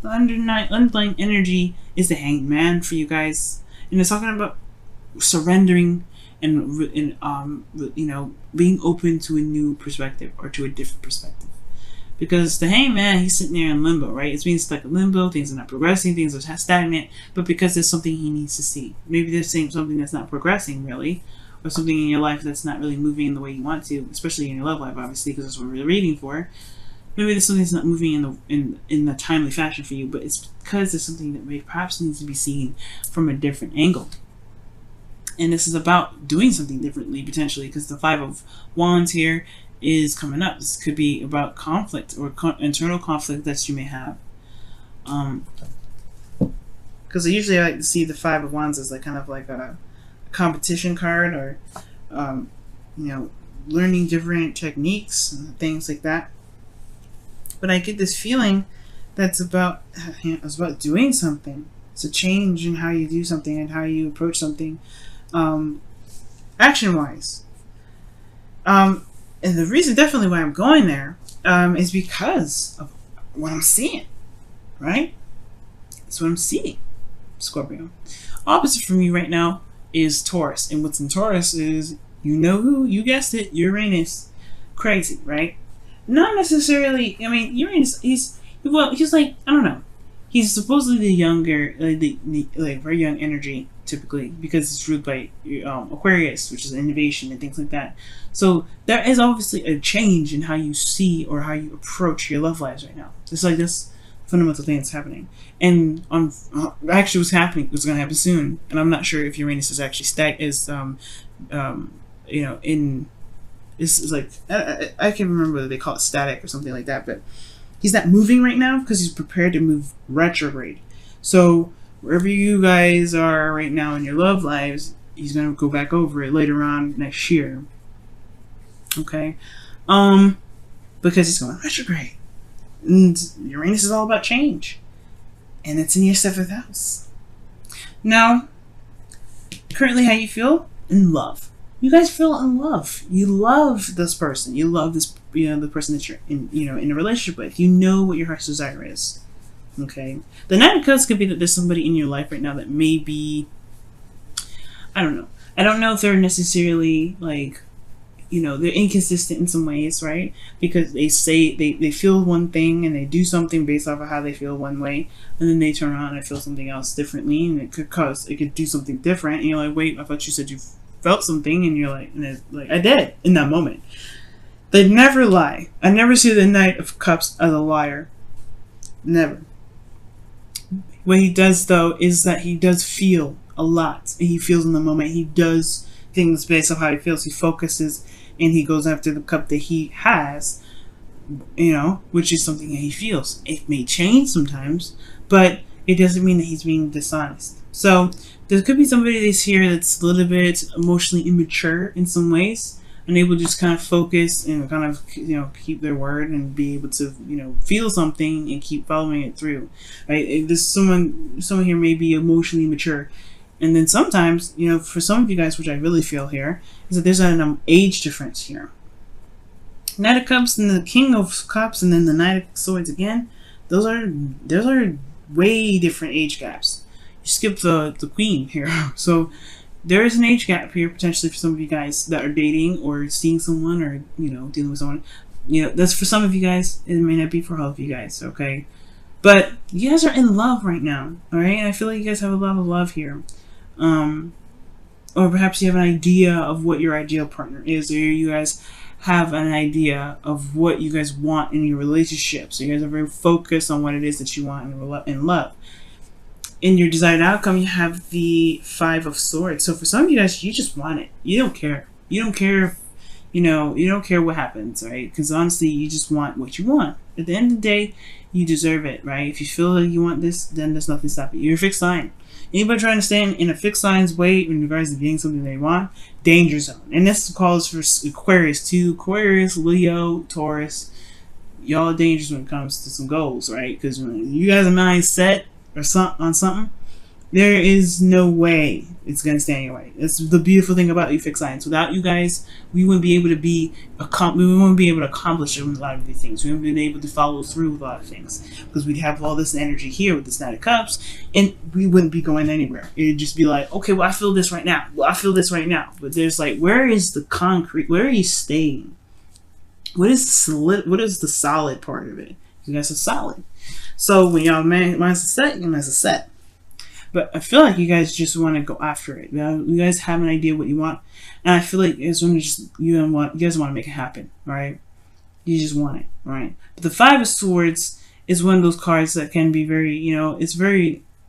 The underlying energy is the Hanged Man for you guys, and it's talking about surrendering and being open to a new perspective or to a different perspective. Because the Hanged Man, he's sitting there in limbo, right? It's being stuck in limbo. Things are not progressing. Things are stagnant. But because there's something he needs to see. Maybe there's something that's not progressing really, or something in your life that's not really moving in the way you want to, especially in your love life, obviously, because that's what we're reading for. Maybe there's something that's not moving in a timely fashion for you, but it's because there's something that perhaps needs to be seen from a different angle. And this is about doing something differently, potentially, because the Five of Wands here is coming up. This could be about conflict or internal conflict that you may have. Because usually I like to see the Five of Wands as like kind of like a competition card, or learning different techniques and things like that. But I get this feeling that's about doing something. It's a change in how you do something and how you approach something, action-wise. And the reason definitely why I'm going there is because of what I'm seeing, right? That's what I'm seeing, Scorpio. Opposite from you right now is Taurus. And what's in Taurus is, you know who? You guessed it, Uranus. Crazy, right? Not necessarily, I mean, Uranus, he's like, I don't know. He's supposedly the younger, like very young energy, typically, because it's ruled by Aquarius, which is innovation and things like that. So there is obviously a change in how you see or how you approach your love lives right now. It's like this fundamental thing that's happening. And actually what's happening, what's going to happen soon, and I'm not sure if Uranus is actually it's like, I can't remember whether they call it static or something like that, but he's not moving right now because he's prepared to move retrograde. So wherever you guys are right now in your love lives, he's going to go back over it later on next year. Okay? Because he's going retrograde. And Uranus is all about change. And it's in your 7th house. Now, currently how you feel? In love. You guys feel in love. You love this person. You love this, the person that you're in a relationship with. You know what your heart's desire is. Okay. The Knight of Cups could be that there's somebody in your life right now that may be, I don't know. I don't know if they're necessarily like, they're inconsistent in some ways, right? Because they say they feel one thing and they do something based off of how they feel one way, and then they turn around and feel something else differently, and it could do something different, and you're like, wait, I thought you said you felt something, and you're like, and it's like, I did in that moment. They never lie. I never see the Knight of Cups as a liar. Never. What he does though is that he does feel a lot, and he feels in the moment. He does things based on how he feels. He focuses and he goes after the cup that he has, which is something that he feels. It may change sometimes, but it doesn't mean that he's being dishonest. So there could be somebody that's here that's a little bit emotionally immature in some ways, and able to just kind of focus and kind of keep their word and be able to feel something and keep following it through. Right? There's someone here may be emotionally mature, and then sometimes for some of you guys, which I really feel here, is that there's an age difference here. Knight of Cups and the King of Cups, and then the Knight of Swords again. Those are way different age gaps. You skip the Queen here, so there is an age gap here potentially for some of you guys that are dating or seeing someone or dealing with someone. That's for some of you guys. It may not be for all of you guys. Okay, but you guys are in love right now. All right, and I feel like you guys have a lot of love here. Or perhaps you have an idea of what your ideal partner is, or you guys have an idea of what you guys want in your relationship. So you guys are very focused on what it is that you want in love. In your desired outcome, you have the Five of Swords. So for some of you guys, you just want it. You don't care. You don't care, you don't care what happens, right? Because honestly, you just want what you want. At the end of the day, you deserve it, right? If you feel like you want this, then there's nothing stopping you. You're a fixed sign. Anybody trying to stand in a fixed sign's way in regards to getting something they want, danger zone. And this calls for Aquarius too. Aquarius, Leo, Taurus. Y'all are dangerous when it comes to some goals, right? Because when you guys are mindset or on something, There is no way it's gonna stand your way. That's the beautiful thing about you fixed signs. Without you guys, we wouldn't be able to accomplish a lot of these things. We wouldn't be able to follow through with a lot of things because we'd have all this energy here with this Knight of Cups, and we wouldn't be going anywhere. It'd just be like, okay, well, I feel this right now. Well, I feel this right now. But there's like, where is the concrete? Where are you staying? What is the solid part of it? You guys are solid. So when y'all mind's set, your mind's set. But I feel like you guys just want to go after it. You guys have an idea what you want, and I feel like it's when you guys want to make it happen, right? You just want it, right? But the Five of Swords is one of those cards that can be very,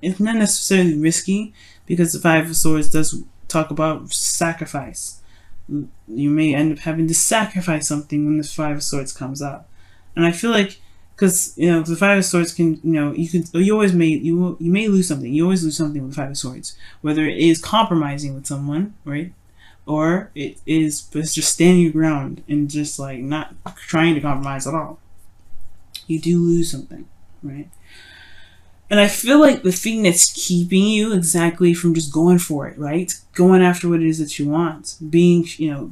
it's not necessarily risky because the Five of Swords does talk about sacrifice. You may end up having to sacrifice something when the Five of Swords comes up, and I feel like. Because the Five of Swords can, you may lose something. You always lose something with the Five of Swords, whether it is compromising with someone, right, or it's just standing your ground and just like not trying to compromise at all. You do lose something, right? And I feel like the thing that's keeping you exactly from just going for it, right? Going after what it is that you want, being,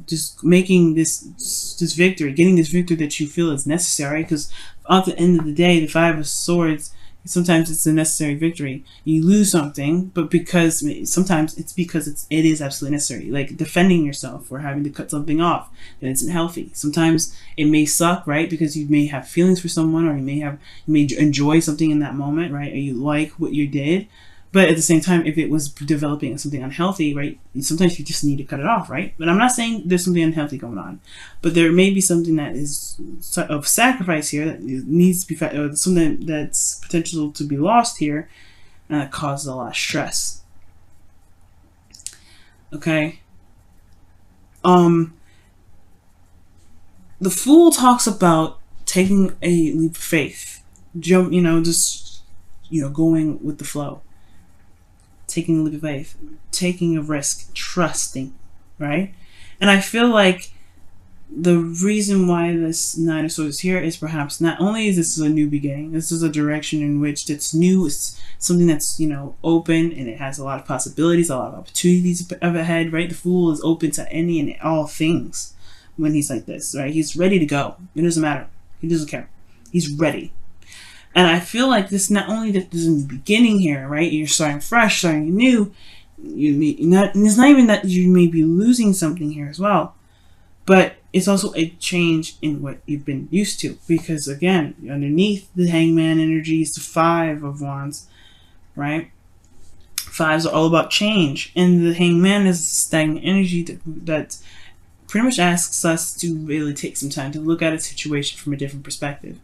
just making this victory, getting this victory that you feel is necessary. Because at the end of the day, the Five of Swords, sometimes it's a necessary victory. You lose something, but sometimes it's because it is absolutely necessary. Like defending yourself or having to cut something off that isn't healthy. Sometimes it may suck, right? Because you may have feelings for someone, or you may enjoy something in that moment, right? Or you like what you did. But at the same time, if it was developing something unhealthy, right, sometimes you just need to cut it off, right? But I'm not saying there's something unhealthy going on. But there may be something that is of sacrifice here that needs to be, or something that's potential to be lost here, and that causes a lot of stress. Okay? The Fool talks about taking a leap of faith. Going with the flow. Taking a leap of faith, taking a risk, trusting, right? And I feel like the reason why this Nine of Swords is here is perhaps not only is this a new beginning, this is a direction in which it's new, it's something that's, open, and it has a lot of possibilities, a lot of opportunities up ahead, right? The Fool is open to any and all things when he's like this, right? He's ready to go. It doesn't matter. He doesn't care. He's ready. And I feel like this, not only that there's a new beginning here, right? You're starting fresh, starting new. And it's not even that you may be losing something here as well, but it's also a change in what you've been used to. Because again, underneath the Hangman energy is the Five of Wands, right? Fives are all about change, and the Hangman is stagnant energy that pretty much asks us to really take some time to look at a situation from a different perspective.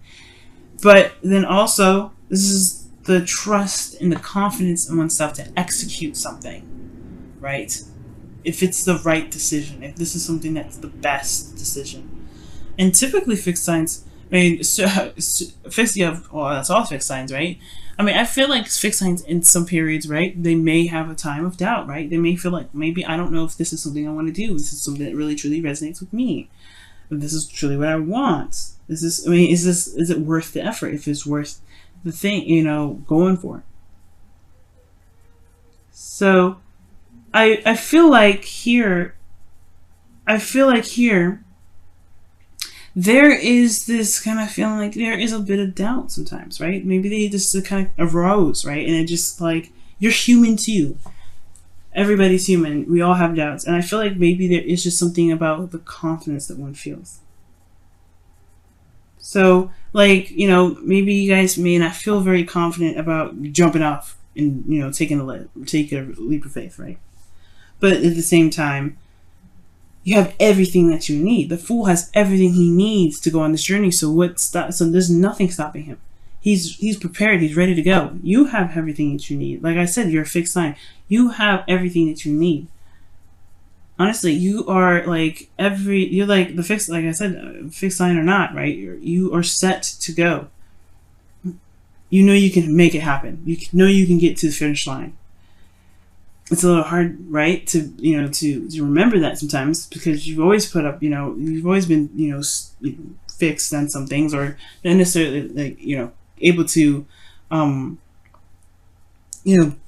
But then also, this is the trust and the confidence in oneself to execute something, right? If it's the right decision, if this is something that's the best decision. And typically fixed signs, that's all fixed signs, right? I feel like fixed signs in some periods, right, they may have a time of doubt, right? They may feel like, maybe I don't know if this is something I want to do. This is something that really truly resonates with me. If this is truly what I want. Is it worth the effort? If it's worth the thing, going for. So I feel like here there is this kind of feeling like there is a bit of doubt sometimes, right? Maybe they just kind of arose, right? And it just like, you're human too. Everybody's human. We all have doubts. And I feel like maybe there is just something about the confidence that one feels. So, maybe you guys may not feel very confident about jumping off and, taking a leap of faith, right? But at the same time, you have everything that you need. The Fool has everything he needs to go on this journey. So there's nothing stopping him. He's prepared. He's ready to go. You have everything that you need. Like I said, you're a fixed sign. You have everything that you need. Honestly, you are like the fixed, like I said, fixed sign or not, right? You are set to go. You can make it happen. You can get to the finish line. It's a little hard, right, to remember that sometimes, because you've always put up, you've always been, fixed on some things, or not necessarily able to,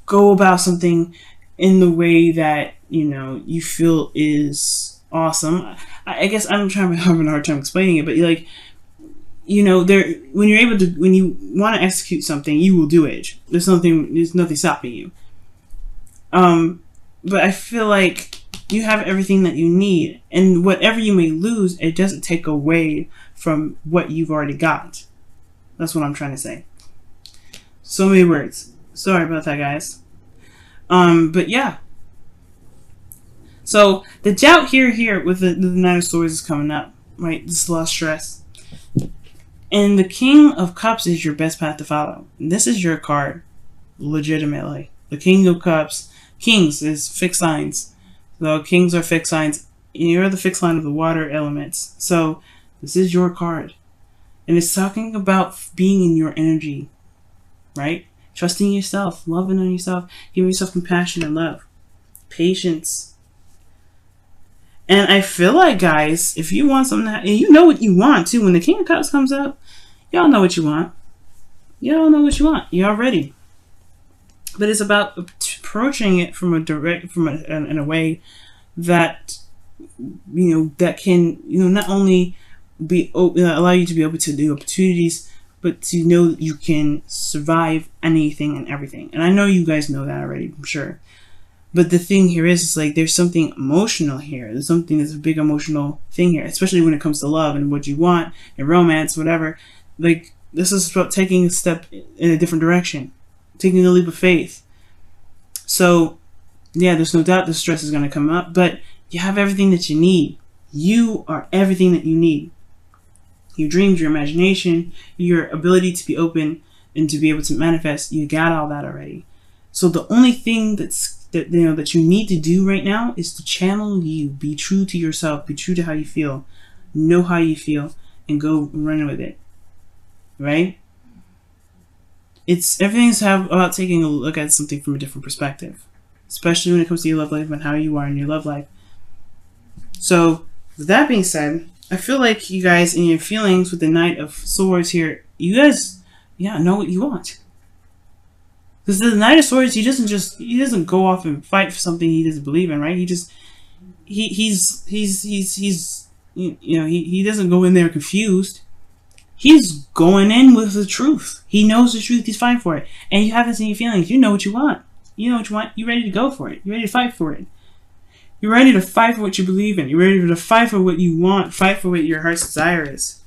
go about something in the way that, you know, you feel is awesome. I guess I'm having a hard time explaining it, but like, you know, when you want to execute something, you will do it. There's nothing stopping you. But I feel like you have everything that you need, and whatever you may lose, it doesn't take away from what you've already got. That's what I'm trying to say. So many words. Sorry about that, guys. But yeah. So the doubt here with the Nine of Swords is coming up, right? This is a lot of stress. And the King of Cups is your best path to follow. This is your card, legitimately. The King of Cups. Kings is fixed signs. So kings are fixed signs. You're the fixed line of the water elements. So this is your card. And it's talking about being in your energy, right? Trusting yourself, loving on yourself, giving yourself compassion and love. Patience. And I feel like, guys, if you want something, and you know what you want too, when the King of Cups comes up, y'all know what you want. Y'all know what you want. Y'all ready. But it's about approaching it from in a way that, you know, that can, you know, not only be allow you to be able to do opportunities, but to know that you can survive anything and everything. And I know you guys know that already, I'm sure. But the thing here is like there's something emotional here. There's something that's a big emotional thing here, especially when it comes to love and what you want and romance, whatever. Like, this is about taking a step in a different direction, taking a leap of faith. So, yeah, there's no doubt the stress is going to come up, but you have everything that you need. You are everything that you need. Your dreams, your imagination, your ability to be open and to be able to manifest, you got all that already. So the only thing that you need to do right now is to channel you. Be true to yourself. Be true to how you feel. Know how you feel and go run with it. Right? Everything's about taking a look at something from a different perspective, especially when it comes to your love life and how you are in your love life. So, with that being said, I feel like you guys in your feelings with the Knight of Swords here, you guys, know what you want. Because the Knight of Swords, he doesn't go off and fight for something he doesn't believe in, right? He doesn't go in there confused. He's going in with the truth. He knows the truth. He's fighting for it. And you haven't seen your feelings. You know what you want. You know what you want. You're ready to go for it. You're ready to fight for it. You're ready to fight for what you believe in. You're ready to fight for what you want. Fight for what your heart's desire is.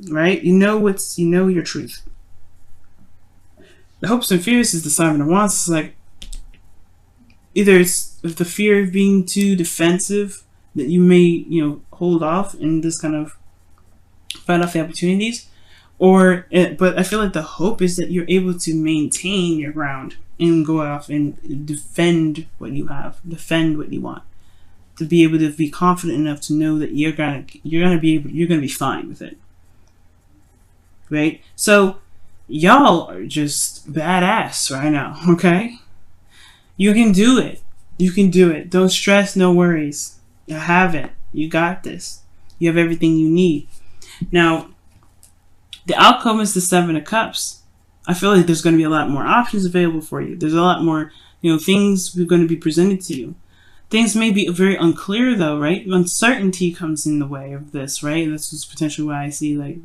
Right? You know your truth. The hopes and fears is the Seven of Wands. It's like, either it's the fear of being too defensive that you may, hold off and just kind of fight off the opportunities, but I feel like the hope is that you're able to maintain your ground and go off and defend what you have, defend what you want, to be able to be confident enough to know that you're gonna be fine with it, right? So y'all are just badass right now, okay? You can do it. You can do it. Don't stress, no worries. You have it. You got this. You have everything you need. Now, the outcome is the Seven of Cups. I feel like there's going to be a lot more options available for you. There's a lot more, things are going to be presented to you. Things may be very unclear, though, right? Uncertainty comes in the way of this, right? This is potentially why I see, like,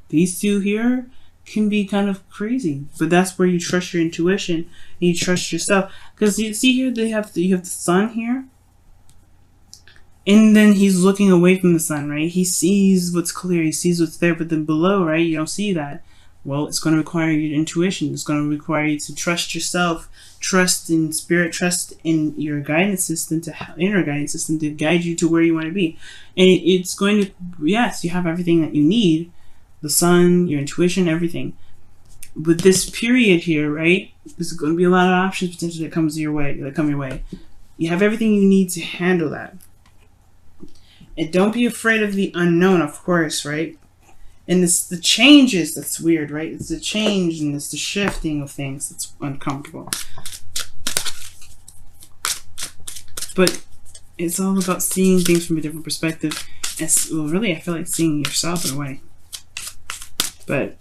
these two here can be kind of crazy. But that's where you trust your intuition and you trust yourself. Because you see here, you have the sun here. And then he's looking away from the sun, right? He sees what's clear. He sees what's there. But then below, right, you don't see that. Well, it's going to require your intuition. It's going to require you to trust yourself, trust in spirit, trust in your guidance system, inner guidance system to guide you to where you want to be. And it's going to, yes, you have everything that you need. The sun, your intuition, everything. But this period here, right, there's going to be a lot of options potentially that come your way. You have everything you need to handle that. And don't be afraid of the unknown, of course, right? And it's the changes that's weird, right? It's the change and it's the shifting of things that's uncomfortable. But it's all about seeing things from a different perspective. Well, really, I feel like seeing yourself in a way. But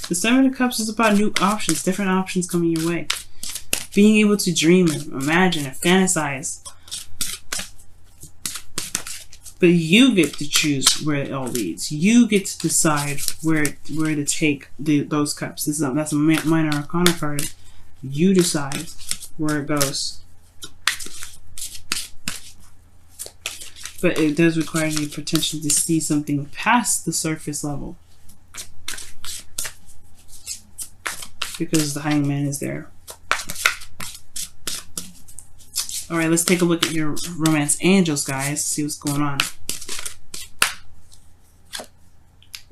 The Seven of Cups is about new options, different options coming your way. Being able to dream and imagine and fantasize. But you get to choose where it all leads. You get to decide where to take those cups. That's a minor arcana card. You decide where it goes. But it does require you potentially to see something past the surface level. Because the Hangman is there. Alright, let's take a look at your romance angels, guys. See what's going on.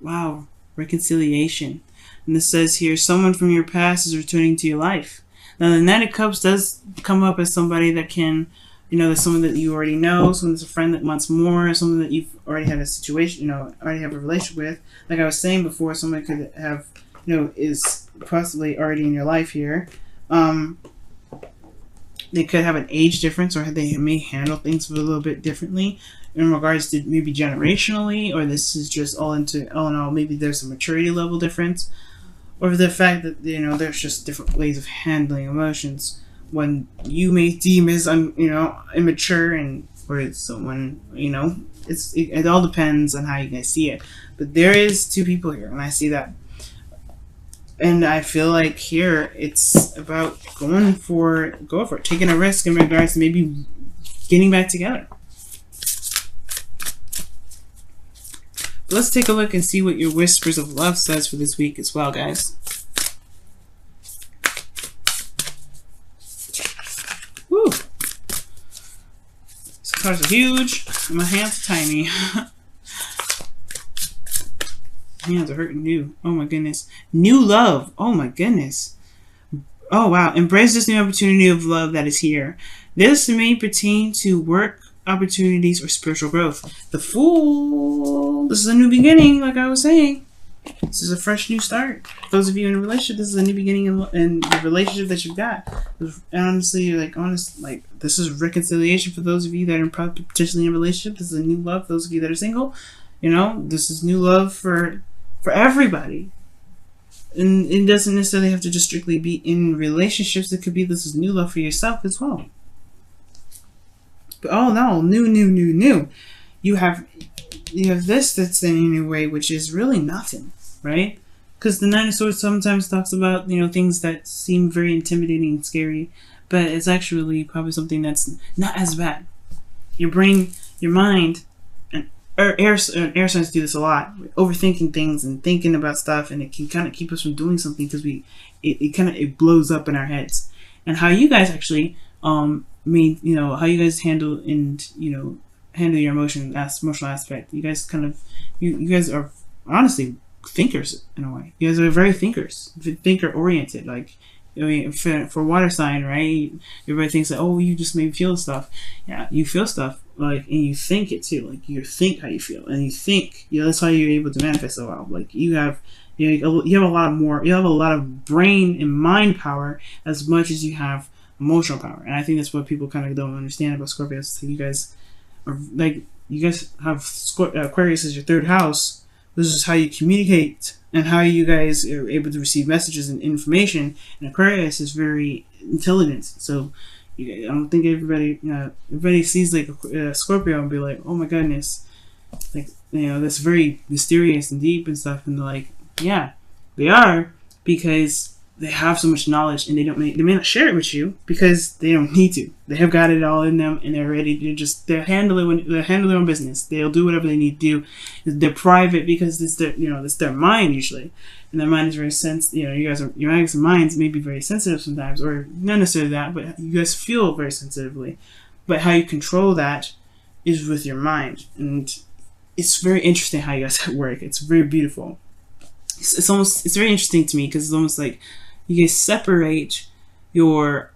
Wow, reconciliation. And this says here, someone from your past is returning to your life. Now, the Knight of Cups does come up as somebody that can, you know, there's someone that you already know, someone that's a friend that wants more, someone that you've already had a situation, you know, already have a relationship with. Like I was saying before, someone could have, you know, is possibly already in your life here. They could have an age difference, or they may handle things a little bit differently in regards to maybe generationally, or this is just all in all, maybe there's a maturity level difference, or the fact that, you know, there's just different ways of handling emotions. When you may deem as you know, immature, and or someone, you know, it all depends on how you guys see it. But there is two people here, and I see that. And I feel like here it's about going for it, taking a risk in regards to maybe getting back together. But let's take a look and see what your Whispers of Love says for this week as well, guys. Woo! These cards are huge, and my hands are tiny. Hands are hurting new. Oh my goodness. New love. Oh my goodness. Oh wow. Embrace this new opportunity of love that is here. This may pertain to work opportunities or spiritual growth. The Fool. This is a new beginning, like I was saying. This is a fresh new start. For those of you in a relationship, this is a new beginning in the relationship that you've got. Honestly, this is reconciliation for those of you that are potentially in a relationship. This is a new love for those of you that are single. You know, this is new love for everybody. And it doesn't necessarily have to just strictly be in relationships. It could be this is new love for yourself as well. But oh no, new. You have this that's in your way, which is really nothing, right? Because the Nine of Swords sometimes talks about, you know, things that seem very intimidating and scary, but it's actually probably something that's not as bad. Your brain, your mind, air signs do this a lot. We're overthinking things and thinking about stuff, and it can kind of keep us from doing something because it blows up in our heads. And how you guys actually how you guys handle your emotional aspect. You guys you guys are honestly thinkers in a way. You guys are very thinker oriented. Like, I mean, for water sign, right? Everybody thinks that, oh, you just maybe feel stuff. Yeah, you feel stuff, like, and you think it too. Like, you think how you feel, and you think, that's how you're able to manifest so well. Like, you have a lot of brain and mind power as much as you have emotional power. And I think that's what people kind of don't understand about Scorpios. So you guys have Aquarius as your third house. This is how you communicate and how you guys are able to receive messages and information. And Aquarius is very intelligent. So I don't think everybody sees like a Scorpio and be like, oh my goodness, like, that's very mysterious and deep and stuff. And they're like, yeah, they are, because they have so much knowledge, and they may not share it with you because they don't need to. They have got it all in them, and they're ready to they're handling their own business. They'll do whatever they need to do. They're private because it's their mind usually, and their mind is very your guys' minds may be very sensitive sometimes, or not necessarily that, but you guys feel very sensitively. But how you control that is with your mind, and it's very interesting how you guys work. It's very beautiful. It's very interesting to me because it's almost like you guys separate your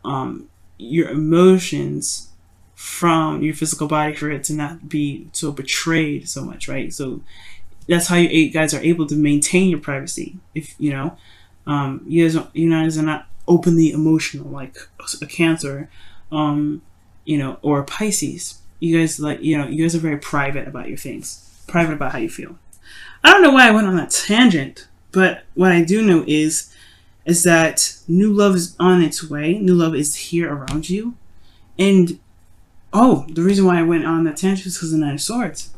emotions from your physical body for it to not be so betrayed so much, right? So that's how you guys are able to maintain your privacy. If you guys are not openly emotional like a Cancer, or a Pisces. You guys you guys are very private about your things, private about how you feel. I don't know why I went on that tangent, But what I do know is that new love is on its way. New love is here around you. And, oh, the reason why I went on that tangent is because of the Nine of Swords.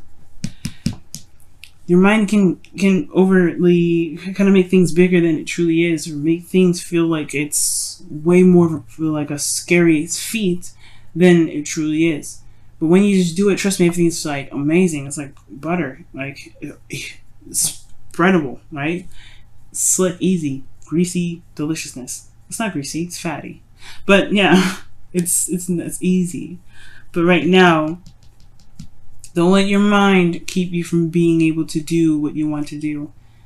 Your mind can overtly kind of make things bigger than it truly is, or make things feel like it's way more of like a scary feat than it truly is. But when you just do it, trust me, everything's like amazing. It's like butter, like it's spreadable, right? Slick, easy, greasy deliciousness. It's not greasy, it's fatty. But yeah, it's easy. But right now, don't let your mind keep you from being able to do what you want to do.